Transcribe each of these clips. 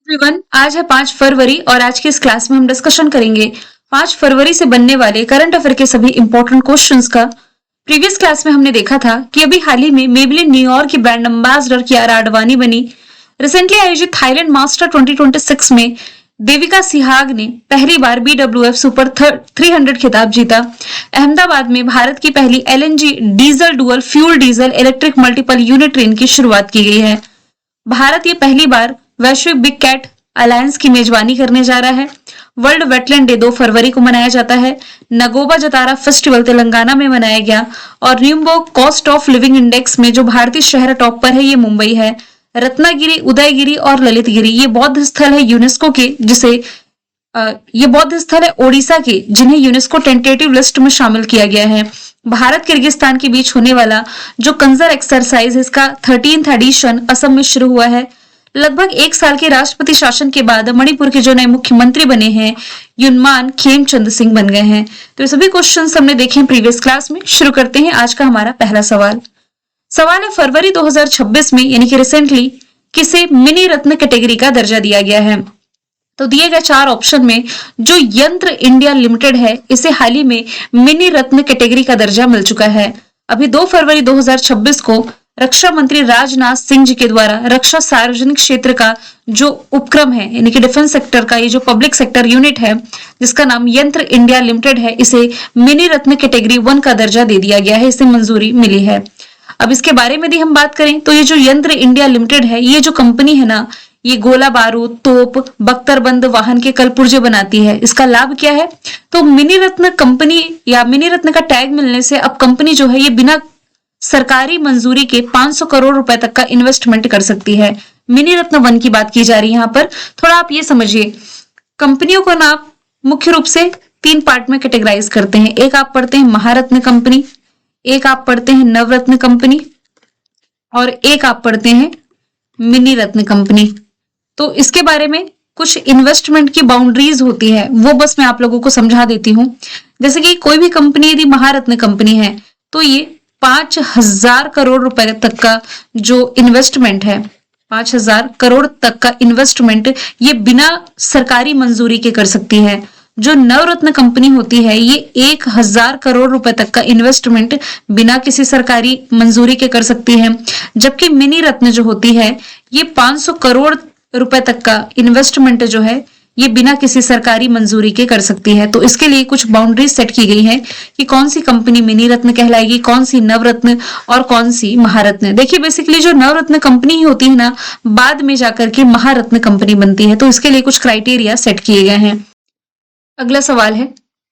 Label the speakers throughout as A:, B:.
A: Everyone, आज है 5 फरवरी और आज की इस क्लास में हम डिस्कशन करेंगे 5 फरवरी से बनने वाले करंट अफेयर के सभी इंपॉर्टेंट क्वेश्चंस का। प्रीवियस क्लास में हमने देखा था कि अभी हाल ही में मेबलिन न्यूयॉर्क की ब्रांड एम्बेसडर कियारा आडवाणी बनी। रिसेंटली आयोजित थाईलैंड मास्टर 2026 में देविका सिहाग ने पहली बार BWF सुपर 300 खिताब जीता। अहमदाबाद में भारत की पहली LNG diesel dual fuel diesel electric multiple unit train की शुरुआत की गई है। भारत ये पहली बार वैश्विक बिग कैट अलायंस की मेजबानी करने जा रहा है। वर्ल्ड वेटलैंड डे 2 फरवरी को मनाया जाता है। नगोबा जतारा फेस्टिवल तेलंगाना में मनाया गया और न्यूमबर्ग कॉस्ट ऑफ लिविंग इंडेक्स में जो भारतीय शहर टॉप पर है ये मुंबई है। रत्नागिरी, उदयगिरी और ललितगिरी ये बौद्ध स्थल है यूनेस्को के, ये बौद्ध स्थल है ओडिशा के, जिन्हें यूनेस्को टेंटेटिव लिस्ट में शामिल किया गया है। भारत किर्गिस्तान के बीच होने वाला जो कंजर एक्सरसाइज है इसका 13th एडिशन असम में शुरू हुआ है। लगभग 1 साल के राष्ट्रपति शासन के बाद मणिपुर के जो नए मुख्यमंत्री बने हैं युनमान खेमचंद सिंह बन गए हैं। तो ये सभी क्वेश्चंस हमने देखे हैं प्रीवियस क्लास में। शुरू करते हैं आज का हमारा पहला सवाल है फरवरी 2026 में यानी कि रिसेंटली किसे मिनी रत्न कैटेगरी का दर्जा दिया गया है। तो दिए गए 4 ऑप्शन में जो यंत्र इंडिया लिमिटेड है इसे हाल ही में मिनी रत्न कैटेगरी का दर्जा मिल चुका है। अभी 2 फरवरी 2026 को रक्षा मंत्री राजनाथ सिंह जी के द्वारा रक्षा सार्वजनिक क्षेत्र का जो उपक्रम है यानी कि डिफेंस सेक्टर का ये जो पब्लिक सेक्टर यूनिट है जिसका नाम यंत्र इंडिया लिमिटेड है, इसे मिनी रत्न कैटेगरी 1 का दर्जा दे दिया गया है, इसे मंजूरी मिली है। अब इसके बारे में यदि हम बात करें तो ये जो यंत्र इंडिया लिमिटेड है ये जो कंपनी है ना, ये गोला बारूद, तोप, बख्तरबंद वाहन के कलपुर्जे बनाती है। इसका लाभ क्या है? तो मिनी रत्न कंपनी या मिनी रत्न का टैग मिलने से अब कंपनी जो है ये बिना सरकारी मंजूरी के 500 करोड़ रुपए तक का इन्वेस्टमेंट कर सकती है। मिनी रत्न 1 की बात की जा रही है यहाँ पर। थोड़ा आप ये समझिए, कंपनियों को ना मुख्य रूप से 3 पार्ट में कैटेगराइज करते हैं। एक आप पढ़ते हैं महारत्न कंपनी, एक आप पढ़ते हैं नवरत्न कंपनी और एक आप पढ़ते हैं मिनी रत्न कंपनी। तो इसके बारे में कुछ इन्वेस्टमेंट की बाउंड्रीज होती है वो बस मैं आप लोगों को समझा देती हूँ। जैसे कि कोई भी कंपनी यदि महारत्न कंपनी है तो ये 5,000 करोड़ रुपए तक का जो इन्वेस्टमेंट है, 5,000 करोड़ तक का इन्वेस्टमेंट ये बिना सरकारी मंजूरी के कर सकती है। जो नवरत्न कंपनी होती है ये 1,000 करोड़ रुपए तक का इन्वेस्टमेंट बिना किसी सरकारी मंजूरी के कर सकती है। जबकि मिनी रत्न जो होती है ये 500 करोड़ रुपए तक का इन्वेस्टमेंट जो है ये बिना किसी सरकारी मंजूरी के कर सकती है। तो इसके लिए कुछ बाउंड्रीज सेट की गई है कि कौन सी कंपनी मिनी रत्न कहलाएगी, कौन सी नवरत्न और कौन सी महारत्न। देखिए बेसिकली जो नवरत्न कंपनी ही होती है ना, बाद में जाकर के महारत्न कंपनी बनती है। तो इसके लिए कुछ क्राइटेरिया सेट किए गए हैं। अगला सवाल है,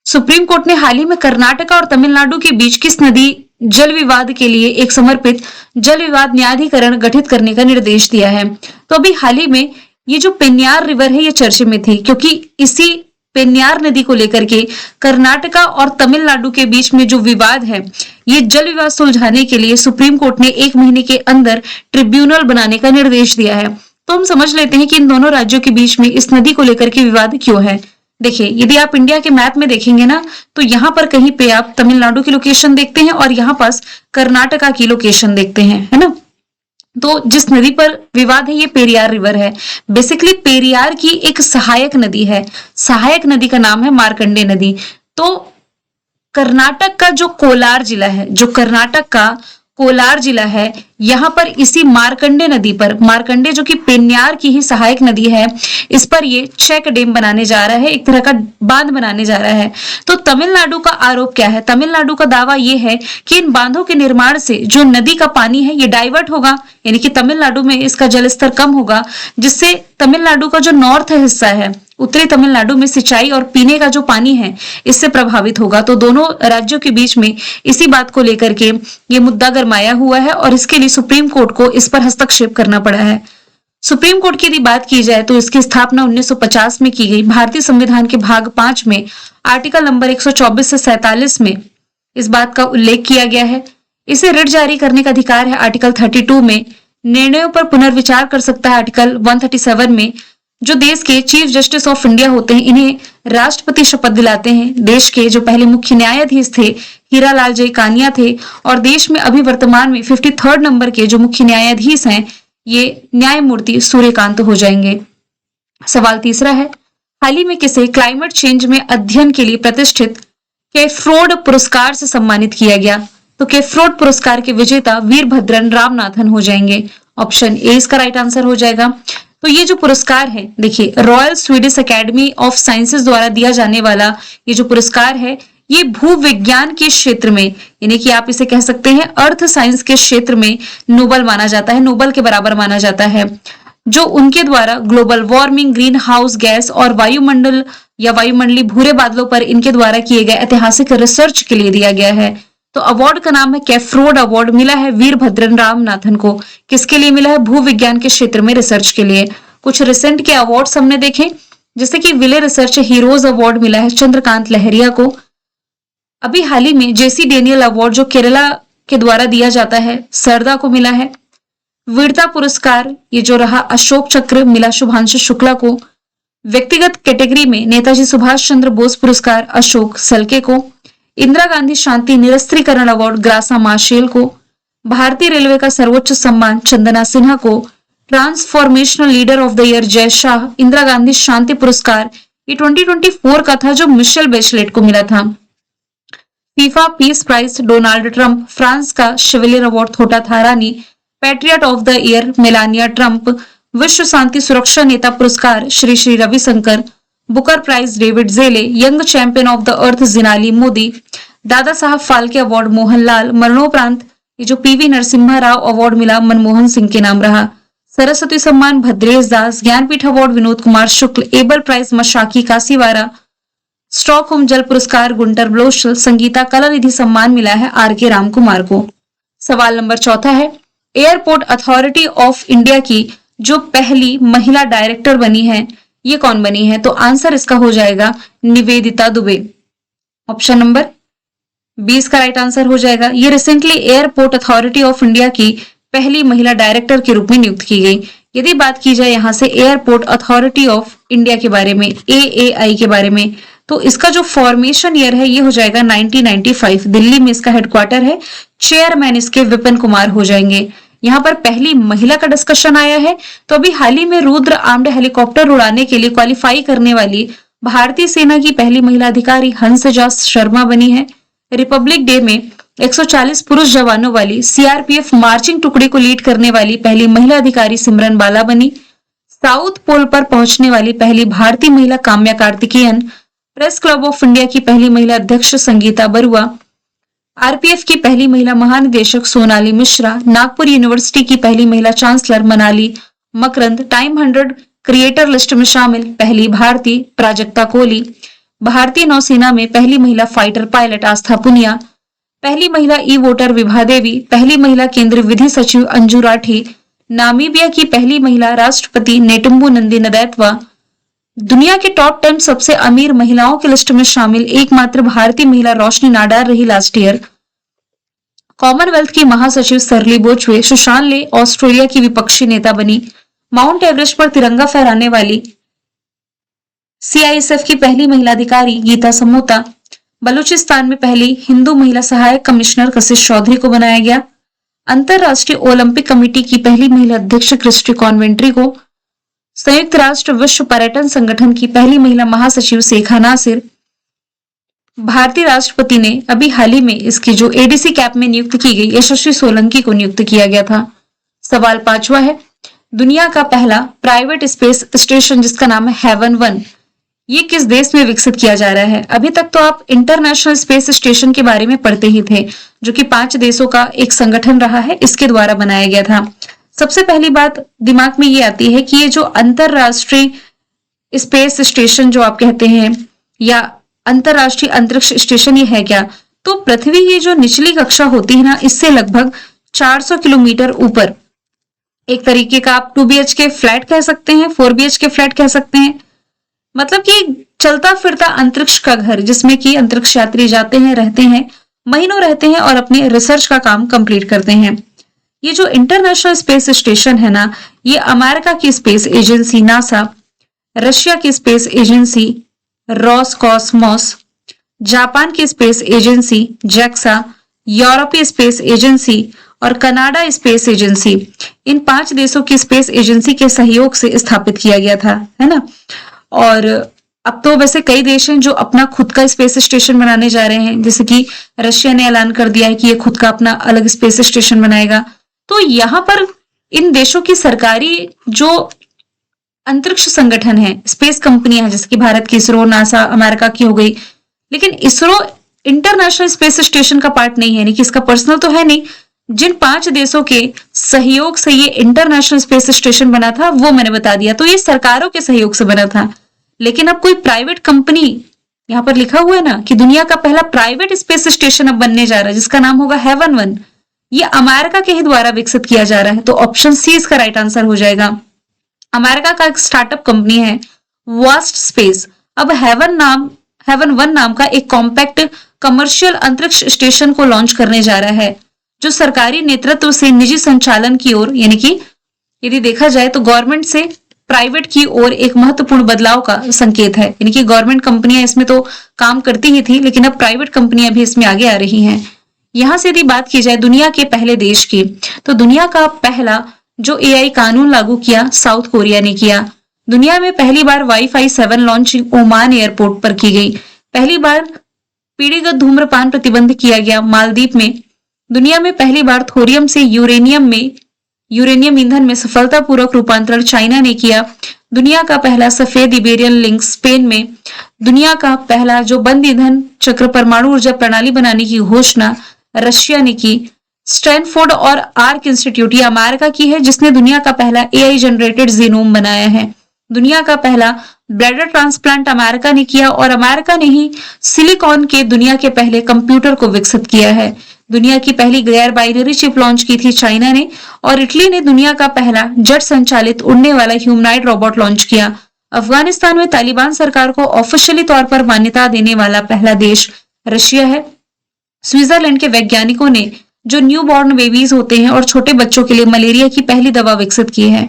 A: सुप्रीम कोर्ट ने हाल ही में कर्नाटक और तमिलनाडु के बीच किस नदी जल विवाद के लिए एक समर्पित जल विवाद न्यायाधिकरण गठित करने का निर्देश दिया है। तो अभी हाल ही में ये जो पेन्यार रिवर है ये चर्चे में थी क्योंकि इसी पेन्यार नदी को लेकर के कर्नाटका और तमिलनाडु के बीच में जो विवाद है ये जल विवाद सुलझाने के लिए सुप्रीम कोर्ट ने 1 महीने के अंदर ट्रिब्यूनल बनाने का निर्देश दिया है। तो हम समझ लेते हैं कि इन दोनों राज्यों के बीच में इस नदी को लेकर के विवाद क्यों है। देखिए यदि आप इंडिया के मैप में देखेंगे ना तो यहाँ पर कहीं पे आप तमिलनाडु की लोकेशन देखते हैं और यहाँ पास कर्नाटका की लोकेशन देखते हैं, है ना। तो जिस नदी पर विवाद है ये पेरियार रिवर है। बेसिकली पेरियार की एक सहायक नदी है, सहायक नदी का नाम है मार्कंडे नदी। तो कर्नाटक का जो कोलार जिला है, जो कर्नाटक का कोलार जिला है, यहाँ पर इसी मार्कंडे नदी पर, मार्कंडे जो कि पेन्यार की ही सहायक नदी है, इस पर ये चेक डैम बनाने जा रहा है, एक तरह का बांध बनाने जा रहा है। तो तमिलनाडु का आरोप क्या है? तमिलनाडु का दावा ये है कि इन बांधों के निर्माण से जो नदी का पानी है ये डाइवर्ट होगा, यानी कि तमिलनाडु में इसका जलस्तर कम होगा, जिससे तमिलनाडु का जो नॉर्थ हिस्सा है, उत्तरी तमिलनाडु में सिंचाई और पीने का जो पानी है इससे प्रभावित होगा। तो दोनों राज्यों के बीच में इसी बात को लेकर के ये मुद्दा गरमाया हुआ है और इसके लिए सुप्रीम कोर्ट को इस पर हस्तक्षेप करना पड़ा है। सुप्रीम कोर्ट की यदि बात की जाए तो इसकी स्थापना 1950 में की गई। भारतीय संविधान के भाग 5 में आर्टिकल नंबर 124 से 47 में इस बात का उल्लेख किया गया है। इसे रिट जारी करने का अधिकार है आर्टिकल 32 में। निर्णयों पर पुनर्विचार कर सकता है आर्टिकल 137 में। जो देश के चीफ जस्टिस ऑफ इंडिया होते हैं इन्हें राष्ट्रपति शपथ दिलाते हैं। देश के जो पहले मुख्य न्यायाधीश थे हीरालाल जय कानिया थे और देश में अभी वर्तमान में 53rd नंबर के जो मुख्य न्यायाधीश हैं ये न्यायमूर्ति सूर्यकांत हो जाएंगे। सवाल तीसरा है, हाल ही में किसे क्लाइमेट चेंज में अध्ययन के लिए प्रतिष्ठित केफ्रोड पुरस्कार से सम्मानित किया गया? तो केफ्रोड पुरस्कार के विजेता वीरभद्रन रामनाथन हो जाएंगे। ऑप्शन ए इसका राइट आंसर हो जाएगा। तो ये जो पुरस्कार है, देखिए royal Swedish academy of sciences द्वारा दिया जाने वाला ये जो पुरस्कार है, ये भूविज्ञान के क्षेत्र में, यानी कि आप इसे कह सकते हैं अर्थ साइंस के क्षेत्र में नोबल माना जाता है, नोबल के बराबर माना जाता है, जो उनके द्वारा global warming, green house gas और वायुमंडल या वायुमंडलीय भूरे बादलों पर इनके द्वारा किए गए ऐतिहासिक रिसर्च के लिए दिया गया है। तो अवार्ड का नाम है केफ्रोड अवार्ड, मिला है वीरभद्रन रामनाथन को। किसके लिए मिला है? भूविज्ञान के क्षेत्र में रिसर्च के लिए। कुछ रिसेंट के अवार्ड्स हमने देखे, जैसे कि विले रिसर्च हीरोज अवार्ड मिला है चंद्रकांत लहरिया को। अभी हाल ही में जेसी डेनियल अवार्ड जो केरला के द्वारा दिया जाता है, सरदा को मिला है। वीरता पुरस्कार ये जो रहा अशोक चक्र मिला शुभांशु शुक्ला को। व्यक्तिगत कैटेगरी में नेताजी सुभाष चंद्र बोस पुरस्कार अशोक सल्के को। इंदिरा गांधी शांति निरस्त्रीकरण अवार्ड ग्रासा माशेल को। भारतीय रेलवे का सर्वोच्च सम्मान चंदना सिन्हा को। Transformational leader of the year Jay Shah Indira Gandhi शांति पुरस्कार ये 2024 का था, जो मिशेल बेचलेट को मिला था। FIFA peace prize Donald Trump. France का chevalier award Thota Tharani. Patriot of the year Melania Trump. विश्व शांति सुरक्षा नेता पुरस्कार Shri Shri Ravishankar. Booker prize David Szalay. Young champion of the earth Jinali Modi. Dada Saheb Phalke award Mohanlal. मरणोपरांत ये जो पीवी नरसिम्हा राव अवार्ड मिला मनमोहन सिंह के नाम रहा। Saraswati Samman Bhadresh Das. Jnanpith award Vinod Kumar Shukla. Abel prize Masaki Kashiwara. Stockholm जल पुरस्कार गुंटर ब्लोशल। संगीता कलानिधि सम्मान मिला है आर के राम कुमार को। सवाल नंबर चौथा है, एयरपोर्ट अथॉरिटी ऑफ इंडिया की जो पहली महिला डायरेक्टर बनी है, ये कौन बनी है? तो आंसर इसका हो जाएगा निवेदिता दुबे। ऑप्शन नंबर 20 का राइट आंसर हो जाएगा। ये recently airport authority of India की पहली महिला डायरेक्टर के रूप में नियुक्त की गई। यदि बात की जाए यहाँ से एयरपोर्ट अथॉरिटी ऑफ इंडिया के बारे में, AAI के बारे में, तो इसका जो फॉर्मेशन ईयर है ये हो जाएगा 1995। दिल्ली में इसका हेडक्वार्टर है। चेयरमैन इसके विपिन कुमार हो जाएंगे। यहाँ पर पहली महिला का डिस्कशन आया है। तो अभी हाल ही में रुद्र आर्म्ड हेलीकॉप्टर उड़ाने के लिए क्वालिफाई करने वाली भारतीय सेना की पहली महिला अधिकारी हंसजा शर्मा बनी है। रिपब्लिक डे में 140 पुरुष जवानों वाली CRPF मार्चिंग टुकड़ी को लीड करने वाली पहली महिला अधिकारी सिमरन बाला बनी। साउथ पोल पर पहुंचने वाली पहली भारतीय महिला Kamya Karthikeyan. Press club of India की पहली महिला अध्यक्ष संगीता बरुआ। RPF की पहली महिला महानिदेशक सोनाली मिश्रा। नागपुर यूनिवर्सिटी की पहली महिला चांसलर मनाली मकरंद। टाइम 100 क्रिएटर लिस्ट में शामिल पहली भारतीय प्राजक्ता कोहली। भारतीय नौसेना में पहली महिला फाइटर पायलट आस्था पुनिया। पहली महिला ई वोटर विभा देवी। पहली महिला केंद्रीय विधि सचिव अंजू राठी। नामीबिया की पहली महिला राष्ट्रपति नेटुम्बू नंदी नदैतवा। दुनिया के टॉप 10 सबसे अमीर महिलाओं की लिस्ट में शामिल एकमात्र भारतीय महिला रोशनी नाडार रही लास्ट ईयर। कॉमनवेल्थ की महासचिव सरली बोचवे। सुशांत ऑस्ट्रेलिया की विपक्षी नेता बनी। माउंट एवरेस्ट पर तिरंगा फहराने वाली CISF की पहली महिला अधिकारी गीता समोता। बलूचिस्तान में पहली हिंदू महिला सहायक कमिश्नर कशिश चौधरी को बनाया गया। अंतरराष्ट्रीय ओलंपिक कमेटी की पहली महिला अध्यक्ष क्रिस्टी कॉन्वेंट्री को। संयुक्त राष्ट्र विश्व पर्यटन संगठन की पहली महिला महासचिव शेखा नासिर। भारतीय राष्ट्रपति ने अभी हाल ही में इसकी जो ADC कैप में नियुक्त की गई यशस्वी सोलंकी को नियुक्त किया गया था। सवाल 5वां है, दुनिया का पहला प्राइवेट स्पेस स्टेशन जिसका नाम है हेवन 1, ये किस देश में विकसित किया जा रहा है? अभी तक तो आप इंटरनेशनल स्पेस स्टेशन के बारे में पढ़ते ही थे, जो कि 5 देशों का एक संगठन रहा है, इसके द्वारा बनाया गया था। सबसे पहली बात दिमाग में ये आती है कि ये जो अंतरराष्ट्रीय स्पेस स्टेशन जो आप कहते हैं या अंतरराष्ट्रीय अंतरिक्ष स्टेशन ये है क्या? तो पृथ्वी ये जो निचली कक्षा होती है ना, इससे लगभग 400 किलोमीटर ऊपर, एक तरीके का आप 2 BHK फ्लैट कह सकते हैं, 4 BHK फ्लैट कह सकते हैं, मतलब कि चलता फिरता अंतरिक्ष का घर, जिसमें कि अंतरिक्ष यात्री जाते हैं, रहते हैं, महीनों रहते हैं और अपने रिसर्च का काम कंप्लीट करते हैं। ये जो इंटरनेशनल स्पेस स्टेशन है ना, ये अमेरिका की स्पेस एजेंसी नासा, रशिया की स्पेस एजेंसी रोसकॉस्मोस, जापान की स्पेस एजेंसी जैक्सा, यूरोपीय स्पेस एजेंसी और कनाडा स्पेस एजेंसी, इन 5 देशों की स्पेस एजेंसी के सहयोग से स्थापित किया गया था, है ना। और अब तो वैसे कई देश हैं जो अपना खुद का स्पेस स्टेशन बनाने जा रहे हैं, जैसे कि रशिया ने ऐलान कर दिया है कि ये खुद का अपना अलग स्पेस स्टेशन बनाएगा। तो यहाँ पर इन देशों की सरकारी जो अंतरिक्ष संगठन है, स्पेस कंपनियां हैं, जैसे कि भारत की इसरो, नासा अमेरिका की हो गई, लेकिन इसरो इंटरनेशनल स्पेस स्टेशन का पार्ट नहीं है, यानी कि इसका पर्सनल तो है नहीं। जिन 5 देशों के सहयोग से ये इंटरनेशनल स्पेस स्टेशन बना था वो मैंने बता दिया, तो ये सरकारों के सहयोग से बना था। लेकिन अब कोई प्राइवेट कंपनी, यहाँ पर लिखा हुआ है ना कि दुनिया का पहला प्राइवेट स्पेस स्टेशन अब बनने जा रहा है जिसका नाम होगा हेवन 1, ये अमेरिका के ही द्वारा विकसित किया जा रहा है। तो ऑप्शन सी इसका राइट आंसर हो जाएगा। अमेरिका का एक स्टार्टअप कंपनी है वास्ट स्पेस, अब हेवन 1 नाम का एक कॉम्पैक्ट कमर्शियल अंतरिक्ष स्टेशन को लॉन्च करने जा रहा है, जो सरकारी नेतृत्व से निजी संचालन की ओर, यानी कि यदि देखा जाए तो गवर्नमेंट से प्राइवेट की ओर एक महत्वपूर्ण बदलाव का संकेत है। यानी कि गवर्नमेंट कंपनियां इसमें तो काम करती ही थी, लेकिन अब प्राइवेट कंपनियां भी इसमें आगे आ रही हैं। यहां से यदि बात की जाए दुनिया के पहले देश की, तो दुनिया का पहला जो एआई कानून लागू किया साउथ कोरिया ने किया। दुनिया में पहली बार वाईफाई 7 लॉन्चिंग ओमान एयरपोर्ट पर की गई। पहली बार पीढ़ीगत धूम्रपान प्रतिबंध किया गया मालदीव में। दुनिया में पहली बार थोरियम से यूरेनियम ईंधन में सफलतापूर्वक रूपांतरण चाइना ने किया। दुनिया का पहला सफेद इबेरियन लिंक स्पेन में। दुनिया का पहला जो बंद ईंधन चक्र परमाणु ऊर्जा प्रणाली बनाने की घोषणा रशिया ने की। स्टैनफोर्ड और आर्क इंस्टीट्यूट, ये अमेरिका की है, जिसने दुनिया का पहला एआई जनरेटेड जीनोम बनाया है। दुनिया का पहला ब्लैडर ट्रांसप्लांट अमेरिका ने किया, और अमेरिका ने ही सिलिकॉन के दुनिया के पहले कंप्यूटर को विकसित किया है। दुनिया की पहली गैर बाइनरी चिप लॉन्च की थी चाइना ने, और इटली ने दुनिया का पहला जेट संचालित उड़ने वाला ह्यूमनॉइड रोबोट लॉन्च किया। अफगानिस्तान में तालिबान सरकार को ऑफिशियली तौर पर मान्यता देने वाला पहला देश रशिया है। स्विट्जरलैंड के वैज्ञानिकों ने जो न्यू बॉर्न बेबीज होते हैं और छोटे बच्चों के लिए मलेरिया की पहली दवा विकसित की है।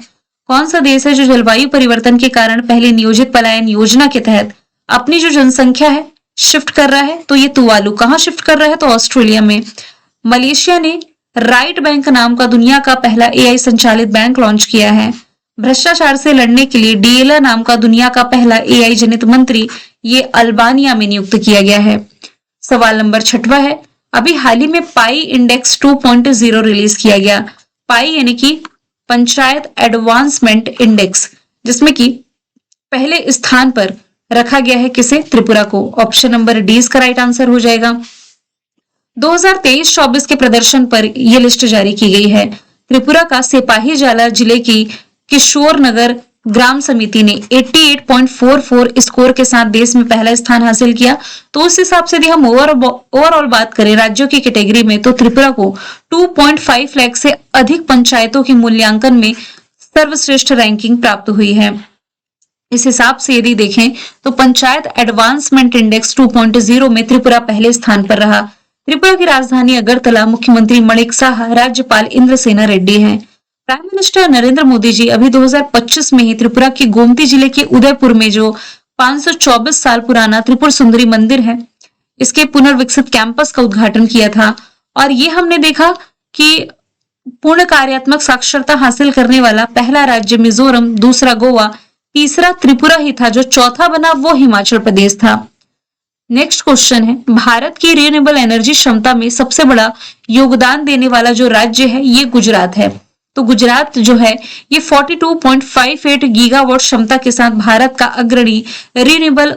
A: कौन सा देश है जो जलवायु परिवर्तन के कारण पहले नियोजित पलायन योजना के तहत अपनी जो जनसंख्या है शिफ्ट कर रहा है? तो ये तुवालू। कहाँ शिफ्ट कर रहा है? तो ऑस्ट्रेलिया में। मलेशिया ने राइट बैंक नाम का दुनिया का पहला एआई संचालित बैंक लॉन्च किया है। भ्रष्टाचार से लड़ने के लिए डीएला नाम का दुनिया का पहला एआई जनित मंत्री ये अल्बानिया में नियुक्त किया गया है। सवाल नंबर 6वां है, अभी हाल ही में पाई इंडेक्स 2.0 रिलीज किया गया। पाई यानी कि पंचायत एडवांसमेंट इंडेक्स, जिसमें कि पहले स्थान पर रखा गया है किसे? त्रिपुरा को। ऑप्शन नंबर डी इसका राइट आंसर हो जाएगा। 2023-24 के प्रदर्शन पर यह लिस्ट जारी की गई है। त्रिपुरा का सिपाहीजाला जिले की किशोर नगर ग्राम समिति ने 88.44 स्कोर के साथ देश में पहला स्थान हासिल किया। तो उस हिसाब से यदि हम ओवरऑल बात करें राज्यों की कैटेगरी में, तो त्रिपुरा को 2.5 लाख से अधिक पंचायतों के मूल्यांकन में सर्वश्रेष्ठ रैंकिंग प्राप्त हुई है। इस हिसाब से यदि देखें तो पंचायत एडवांसमेंट इंडेक्स 2.0 में त्रिपुरा पहले स्थान पर रहा। त्रिपुरा की राजधानी अगरतला, मुख्यमंत्री मणिक साहा, राज्यपाल इंद्रसेना रेड्डी हैं। प्राइम मिनिस्टर नरेंद्र मोदी जी अभी 2025 में ही त्रिपुरा के गोमती जिले के उदयपुर में जो 524 साल पुराना त्रिपुर सुंदरी मंदिर है, इसके पुनर्विकसित कैंपस का उद्घाटन किया था। और ये हमने देखा कि पूर्ण कार्यात्मक साक्षरता हासिल करने वाला पहला राज्य मिजोरम, दूसरा गोवा, तीसरा त्रिपुरा ही था। जो चौथा बना वो हिमाचल प्रदेश था। नेक्स्ट क्वेश्चन है, भारत की रिन्यूएबल एनर्जी क्षमता में सबसे बड़ा योगदान देने वाला जो राज्य है ये गुजरात है। तो गुजरात जो है ये 42.58 गीगावाट क्षमता के साथ भारत का अग्रणी रिन्यूएबल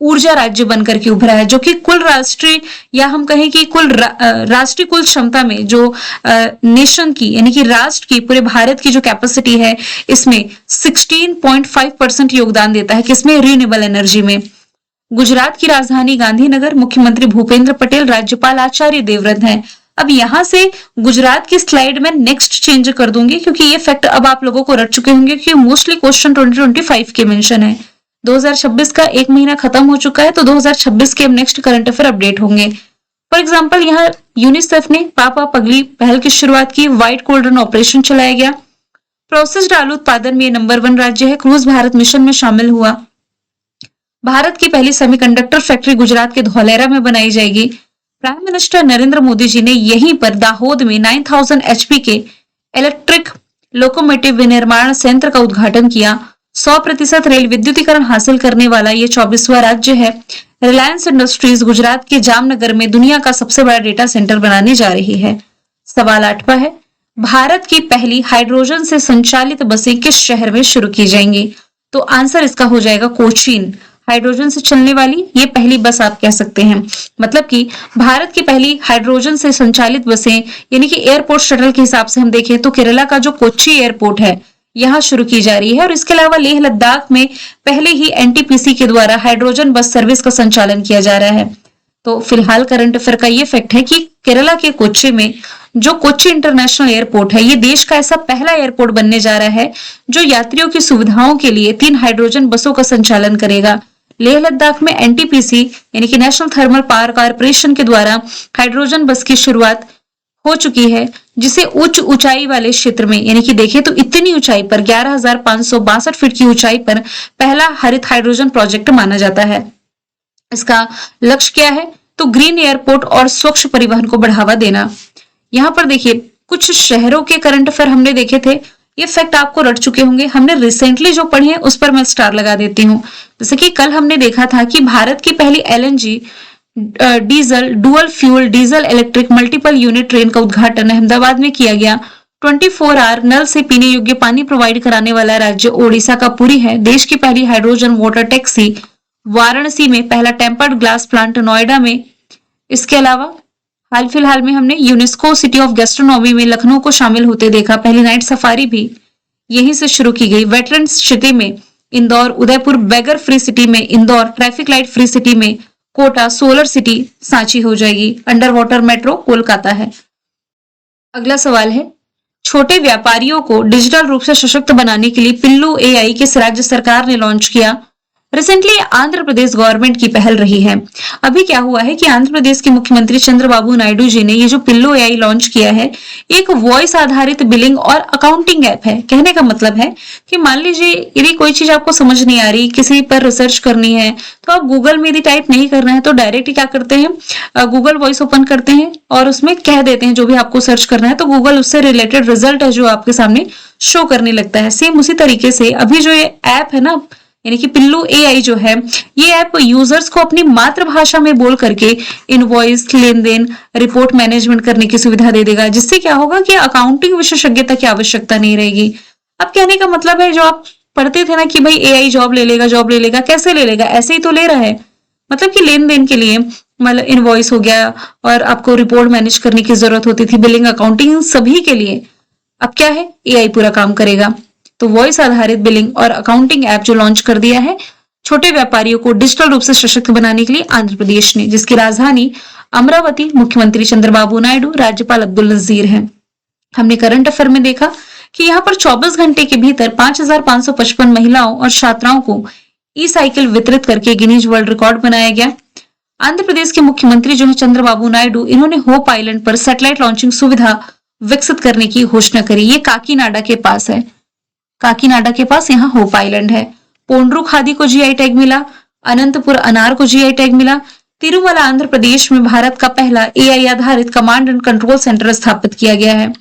A: ऊर्जा राज्य बनकर के उभरा है, जो कि कुल राष्ट्रीय या हम कहें कि कुल राष्ट्रीय कुल क्षमता में जो नेशन की यानी कि राष्ट्र की पूरे भारत की जो कैपेसिटी है इसमें 16.5% योगदान देता है। किसमें? रिन्यूएबल एनर्जी में। गुजरात की राजधानी गांधीनगर, मुख्यमंत्री भूपेंद्र पटेल, राज्यपाल आचार्य देवव्रत हैं। अब यहां से गुजरात की स्लाइड में नेक्स्ट चेंज कर दूंगी क्योंकि ये फैक्ट अब आप लोगों को रट चुके होंगे कि मोस्टली क्वेश्चन 2025 के मेंशन है। 2026 का एक महीना खत्म हो चुका है, तो 2026 के अब नेक्स्ट करंट अफेयर अपडेट होंगे। फॉर एग्जाम्पल यहाँ यूनिसेफ ने पापा पगली पहल की शुरुआत की। व्हाइट कोल्ड्रन ऑपरेशन चलाया गया। प्रोसेस्ड आलू उत्पादन में नंबर 1 राज्य है। क्रूज भारत मिशन में शामिल हुआ। भारत की पहली सेमीकंडक्टर फैक्ट्री गुजरात के धौलेरा में बनाई जाएगी। प्राइम मिनिस्टर नरेंद्र मोदी जी ने यहीं पर दाहोद में 9000 एचपी के इलेक्ट्रिक लोकोमोटिव विनिर्माण संयंत्र का उद्घाटन किया। 100% रेल विद्युतीकरण हासिल करने वाला ये 24वां राज्य है। रिलायंस इंडस्ट्रीज गुजरात के जामनगर में दुनिया का सबसे बड़ा डेटा सेंटर बनाने जा रही है। सवाल 8वां है, भारत की पहली हाइड्रोजन से संचालित बसें किस शहर में शुरू की जाएंगी? तो आंसर इसका हो जाएगा कोचीन। हाइड्रोजन से चलने वाली ये पहली बस आप कह सकते हैं। मतलब कि भारत की पहली हाइड्रोजन से संचालित बसें यानी कि एयरपोर्ट शटल के हिसाब से हम देखें तो केरला का जो कोच्चि एयरपोर्ट है यहाँ शुरू की जा रही है। और इसके अलावा लेह लद्दाख में पहले ही एनटीपीसी के द्वारा हाइड्रोजन बस सर्विस का संचालन किया जा रहा है। तो फिलहाल करंट अफेयर का ये फैक्ट है कि केरला के कोच्चि में जो कोच्चि इंटरनेशनल एयरपोर्ट है ये देश का ऐसा पहला एयरपोर्ट बनने जा रहा है जो यात्रियों की सुविधाओं के लिए 3 हाइड्रोजन बसों का संचालन करेगा। लेह लद्दाख में एनटीपीसी यानी कि नेशनल थर्मल पावर कॉर्पोरेशन के द्वारा हाइड्रोजन बस की शुरुआत हो चुकी है, जिसे उच्च ऊंचाई वाले क्षेत्र में यानी कि देखें तो इतनी ऊंचाई पर 11,562 फीट की ऊंचाई पर पहला हरित हाइड्रोजन प्रोजेक्ट माना जाता है। इसका लक्ष्य क्या है? तो ग्रीन एयरपोर्ट और स्वच्छ परिवहन को बढ़ावा देना। यहाँ पर देखिए कुछ शहरों के करंट अफेयर हमने देखे थे, ये फैक्ट आपको रट चुके होंगे। हमने रिसेंटली जो पढ़े हैं उस पर मैं स्टार लगा देती हूँ। जैसे कि कल हमने देखा था कि भारत की पहली LNG diesel dual fuel diesel electric multiple unit train का उद्घाटन अहमदाबाद में किया गया। 24 आवर नल से पीने योग्य पानी प्रोवाइड कराने वाला राज्य ओडिशा का पुरी है। देश की पहली हाइड्रोजन वाटर टैक्सी वाराणसी में, पहला टेम्पर्ड ग्लास प्लांट नोएडा में। इसके अलावा हाल फिलहाल में हमने यूनेस्को सिटी ऑफ गैस्ट्रोनॉमी में लखनऊ को शामिल होते देखा। पहली नाइट सफारी भी यहीं से शुरू की गई। वेटरन्स सिटी में इंदौर, उदयपुर बेगर फ्री सिटी में Indore, traffic light free city में कोटा, सोलर सिटी सांची हो जाएगी। अंडर वाटर मेट्रो कोलकाता है। अगला सवाल है, छोटे व्यापारियों को डिजिटल रूप से सशक्त बनाने के लिए पिल्लू एआई किस राज्य सरकार ने लॉन्च किया? रिसेंटली आंध्र प्रदेश गवर्नमेंट की पहल रही है। अभी क्या हुआ है कि आंध्र प्रदेश के मुख्यमंत्री चंद्रबाबू नायडू जी ने ये जो पिल्लो एआई लॉन्च किया है, एक वॉइस आधारित बिलिंग और अकाउंटिंग ऐप है। कहने का मतलब है कि मान लीजिए यदि कोई चीज आपको समझ नहीं आ रही, किसी पर रिसर्च करनी है, तो आप गूगल में यदि टाइप नहीं करना है तो डायरेक्ट क्या करते हैं, गूगल वॉइस ओपन करते हैं और उसमें कह देते हैं जो भी आपको सर्च करना है, तो गूगल उससे रिलेटेड रिजल्ट है जो आपके सामने शो करने लगता है। सेम उसी तरीके से अभी जो ये ऐप है ना, यानी कि पिल्लू एआई जो है, ये ऐप यूजर्स को अपनी मातृभाषा में बोल करके इनवॉइस, लेन देन, रिपोर्ट मैनेजमेंट करने की सुविधा दे देगा, जिससे क्या होगा कि अकाउंटिंग विशेषज्ञता की आवश्यकता नहीं रहेगी। अब कहने का मतलब है, जो आप पढ़ते थे ना कि भाई एआई जॉब ले लेगा, कैसे ले लेगा? ऐसे ही तो ले रहा है। मतलब कि लेन देन के लिए मतलब इनवॉइस हो गया और आपको रिपोर्ट मैनेज करने की जरूरत होती थी, बिलिंग, अकाउंटिंग, सभी के लिए अब क्या है, एआई पूरा काम करेगा। तो वॉइस आधारित बिलिंग और अकाउंटिंग ऐप जो लॉन्च कर दिया है छोटे व्यापारियों को डिजिटल रूप से सशक्त बनाने के लिए आंध्र प्रदेश ने, जिसकी राजधानी अमरावती, मुख्यमंत्री चंद्रबाबू नायडू, राज्यपाल अब्दुल नजीर हैं। हमने करंट अफेयर में देखा कि यहाँ पर 24 घंटे के भीतर 5,555 महिलाओं और छात्राओं को ई साइकिल वितरित करके गिनीज वर्ल्ड रिकॉर्ड बनाया गया। आंध्र प्रदेश के मुख्यमंत्री जो है चंद्रबाबू नायडू, इन्होंने होप आइलैंड पर सैटेलाइट लॉन्चिंग सुविधा विकसित करने की घोषणा करी। ये काकीनाडा के पास है, काकीनाडा के पास यहाँ होप आइलैंड है। पोंड्रू खादी को जीआई टैग मिला, अनंतपुर अनार को जीआई टैग मिला। तिरुमला आंध्र प्रदेश में भारत का पहला एआई आधारित कमांड एंड कंट्रोल सेंटर स्थापित किया गया है।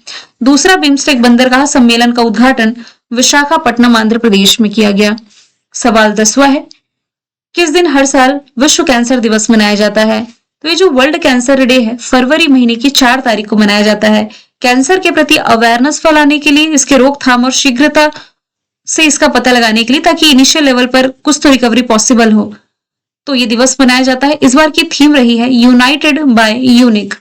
A: दूसरा बिम्स्टेक बंदरगाह सम्मेलन का उद्घाटन विशाखापट्टनम आंध्र प्रदेश में किया गया। सवाल 10वां है, किस दिन हर साल विश्व कैंसर दिवस मनाया जाता है? तो ये जो वर्ल्ड कैंसर डे है फरवरी महीने की 4 तारीख को मनाया जाता है। कैंसर के प्रति अवेयरनेस फैलाने के लिए, इसके रोकथाम और शीघ्रता से इसका पता लगाने के लिए, ताकि इनिशियल लेवल पर कुछ तो रिकवरी पॉसिबल हो, तो ये दिवस मनाया जाता है। इस बार की थीम रही है यूनाइटेड बाय यूनिक।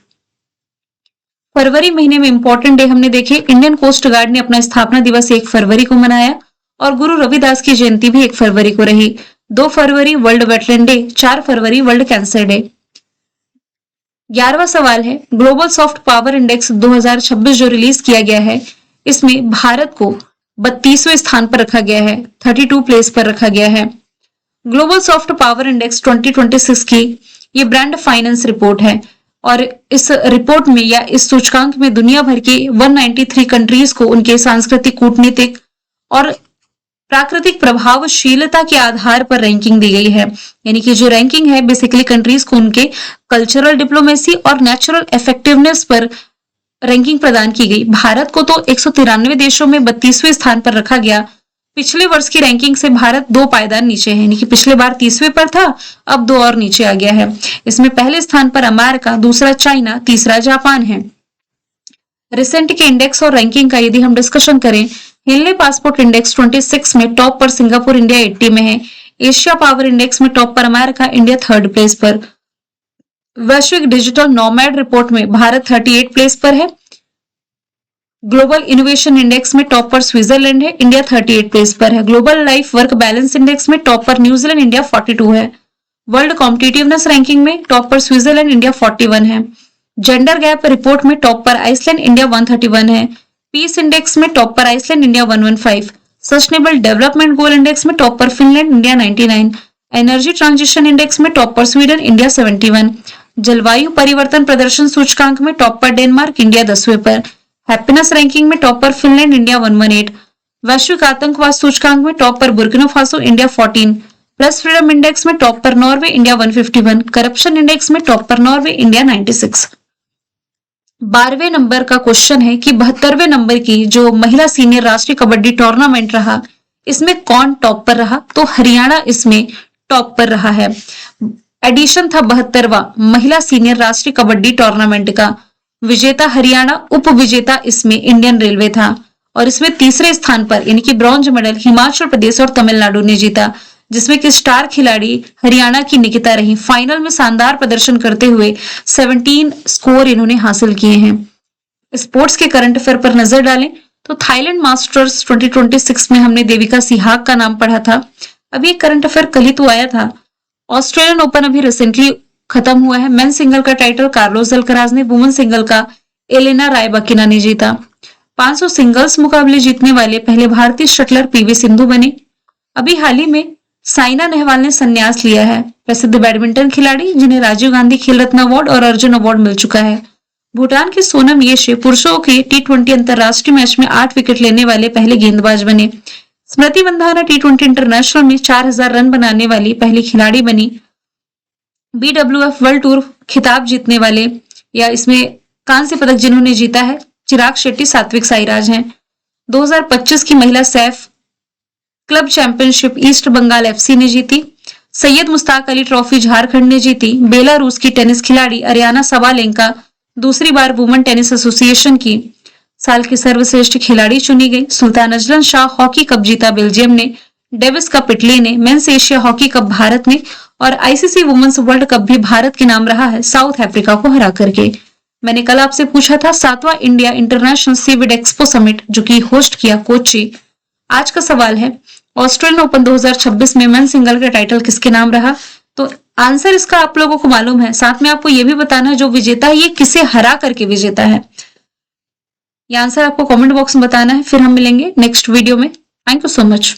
A: फरवरी महीने में इंपॉर्टेंट डे हमने देखे, इंडियन कोस्ट गार्ड ने अपना स्थापना दिवस 1 फरवरी को मनाया और गुरु रविदास की जयंती भी 1 फरवरी को रही। 2 फरवरी वर्ल्ड वेटलैंड डे, 4 फरवरी वर्ल्ड कैंसर डे। 11वां सवाल है, ग्लोबल सॉफ्ट पावर इंडेक्स 2026 जो रिलीज किया गया है, इसमें भारत को 32वें स्थान पर रखा गया है, 32 प्लेस पर रखा गया है। ग्लोबल सॉफ्ट पावर इंडेक्स 2026 की ये ब्रांड फाइनेंस रिपोर्ट है और इस रिपोर्ट में या इस सूचकांक में दुनिया भर की 193 कंट्रीज को उनके सांस्कृतिक, कूटनीतिक और प्राकृतिक प्रभावशीलता के आधार पर रैंकिंग दी गई है। यानी कि जो रैंकिंग है बेसिकली कंट्रीज को उनके कल्चरल डिप्लोमेसी और नेचुरल इफेक्टिवनेस पर रैंकिंग प्रदान की गई। भारत को तो 193 देशों में 32वें स्थान पर रखा गया। पिछले वर्ष की रैंकिंग से भारत 2 पायदान नीचे है, यानी कि पिछले बार 30वें पर था, अब 2 और नीचे आ गया है। इसमें पहले स्थान पर अमेरिका, दूसरा चाइना, तीसरा जापान है। रिसेंट के इंडेक्स और रैंकिंग का यदि हम डिस्कशन करें, हेनले पासपोर्ट इंडेक्स 26 में टॉप पर सिंगापुर, इंडिया 80 में है। एशिया पावर इंडेक्स में टॉप पर अमेरिका, इंडिया 3rd प्लेस पर। वैश्विक डिजिटल नोमैड रिपोर्ट में भारत 38 प्लेस पर है। ग्लोबल इनोवेशन इंडेक्स में टॉप पर स्विट्जरलैंड है, इंडिया 38 प्लेस पर है। Global life work balance index में टॉप पर न्यूजीलैंड, इंडिया 42 है। वर्ल्ड कॉम्पिटिटिवनेस रैंकिंग में टॉप पर स्विट्जरलैंड, इंडिया 41 है। जेंडर गैप रिपोर्ट में टॉप पर आइसलैंड, इंडिया 131 है। पीस इंडेक्स में टॉप पर Iceland, India 115। Sustainable development goal index में टॉप पर Finland, India 99। Energy transition index में टॉप पर स्वीडन, इंडिया 71। जलवायु परिवर्तन प्रदर्शन सूचकांक में टॉप पर डेनमार्क, इंडिया 10वें पर। हैप्पीनेस रैंकिंग में टॉप पर फिनलैंड, इंडिया 118। वैश्विक आतंकवाद सूचकांक में टॉप पर Burkina Faso, India 14। Press freedom index में टॉप पर नॉर्वे, इंडिया 151। करप्शन इंडेक्स में टॉप पर नॉर्वे, इंडिया 96। 12वें नंबर का क्वेश्चन है कि 72वें नंबर की जो महिला सीनियर राष्ट्रीय कबड्डी टूर्नामेंट रहा, इसमें कौन टॉप पर रहा? तो हरियाणा इसमें टॉप पर रहा है। एडिशन था 72वां महिला सीनियर राष्ट्रीय कबड्डी टूर्नामेंट का। विजेता हरियाणा, उप विजेता इसमें इंडियन रेलवे था और इसमें तीसरे स्थान पर यानी कि ब्रॉन्ज मेडल हिमाचल प्रदेश और तमिलनाडु ने जीता, जिसमें कि स्टार खिलाड़ी हरियाणा की निकिता रही। फाइनल में शानदार प्रदर्शन करते हुए 17 स्कोर इन्होंने हासिल किए हैं। स्पोर्ट्स के करंट अफेयर पर नजर डालें तो थाईलैंड मास्टर्स 2026 में हमने देविका सिहाग का नाम पढ़ा था। अभी एक करंट अफेयर कल ही तो आया था। ऑस्ट्रेलियन ओपन अभी रिसेंटली खत्म हुआ है। मेन सिंगल का टाइटल कार्लोस अल्कराज ने, वुमेन सिंगल का एलेना रायबाकिना ने जीता। 500 सिंगल्स मुकाबले जीतने वाले पहले भारतीय शटलर पीवी सिंधु बने। अभी हाल ही में साइना नेहवाल ने संन्यास लिया है, प्रसिद्ध बैडमिंटन खिलाड़ी जिन्हें राजीव गांधी खेल रत्न अवार्ड और अर्जुन अवार्ड मिल चुका है। भूटान के सोनम येशे पुरुषों के T20 अंतरराष्ट्रीय मैच में 8 विकेट लेने वाले पहले गेंदबाज बने। स्मृति मंधाना T20 इंटरनेशनल में 4000 रन बनाने वाली पहली खिलाड़ी बनी। BWF वर्ल्ड टूर खिताब जीतने वाले या इसमें कांस्य पदक जिन्होंने जीता है, चिराग शेट्टी, सात्विक साईराज हैं। 2025 की महिला SAFF club championship East Bengal FC ने जीती। सैयद मुश्ताक अली ट्रॉफी झारखंड ने जीती। बेलारूस की टेनिस खिलाड़ी अरियाना सबालेंका दूसरी बार वुमेन टेनिस एसोसिएशन की साल की सर्वश्रेष्ठ खिलाड़ी चुनी गई। Sultan Azlan Shah hockey cup जीता बेल्जियम ने। डेविस कप इटली ने। Men's Asia hockey cup Bharat ने और ICC वुमेन्स वर्ल्ड कप भी भारत के नाम रहा है, साउथ अफ्रीका को हरा करके। मैंने कल आपसे पूछा था 7वां India international seaweed expo summit जो कि होस्ट किया कोची। आज का सवाल है ऑस्ट्रेलियन ओपन 2026 में मेन सिंगल का टाइटल किसके नाम रहा? तो आंसर इसका आप लोगों को मालूम है, साथ में आपको यह भी बताना है जो विजेता है ये किसे हरा करके विजेता है। ये आंसर आपको कमेंट बॉक्स में बताना है। फिर हम मिलेंगे नेक्स्ट वीडियो में। Thank you so much.